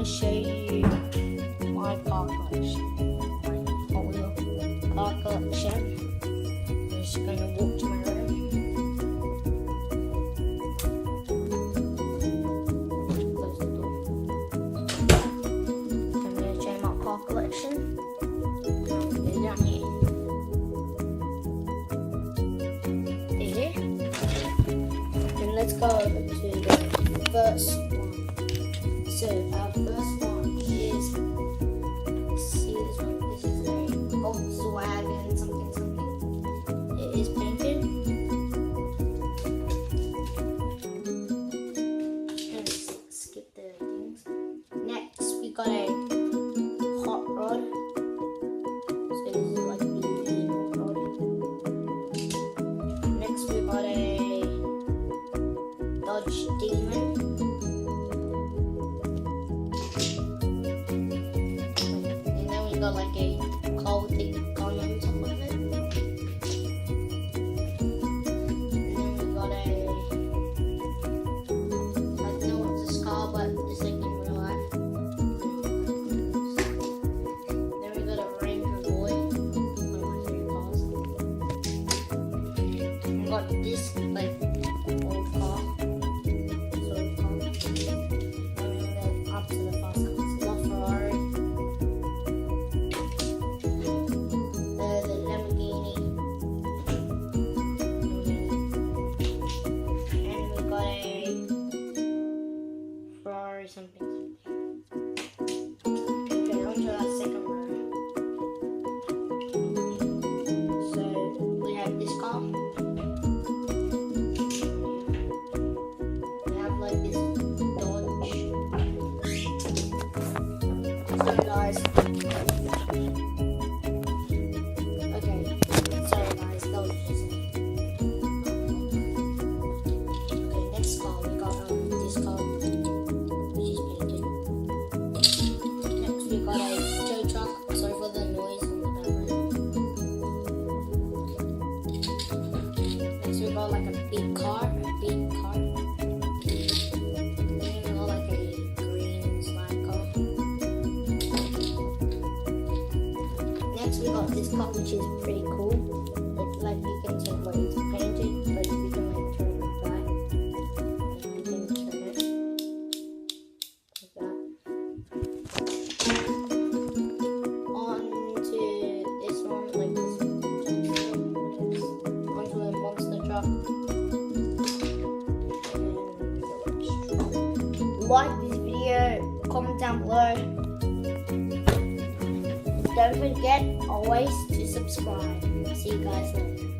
to show you my car collection. My Hot Wheel car collection. I'm just going to walk to my room. Close the door. I'm going to show you my car collection. Go down here. There. And let's go over to the first one. So our first one is, see this one, this is a Volkswagen something something. It is painted. Let's skip the things. Next we got a hot rod. So this is like the hot rod. Next we got a Dodge Demon. Got like a Baltic gun on top of it. And then we got a, I don't know what's this car, but it's like in real life. Then we got a Ranger Boy, one of my favorite cars. We got this like old car, sort of car. And then we go up to the fast cars, LaFerrari. Or something. Okay, on to our second row. So we have this car. We have like this Dodge. So guys. Okay, sorry guys, that was just okay, next car we got this car. Got a tow truck. Sorry for the noise in the background. Next we got like a big car, Then we got like a green slide car. Next we got this car, which is pretty cool. Like you can tell what it's painted, but you can like turn it back. You can turn it like that. Like this video, comment down below. Don't forget always to subscribe. See you guys later.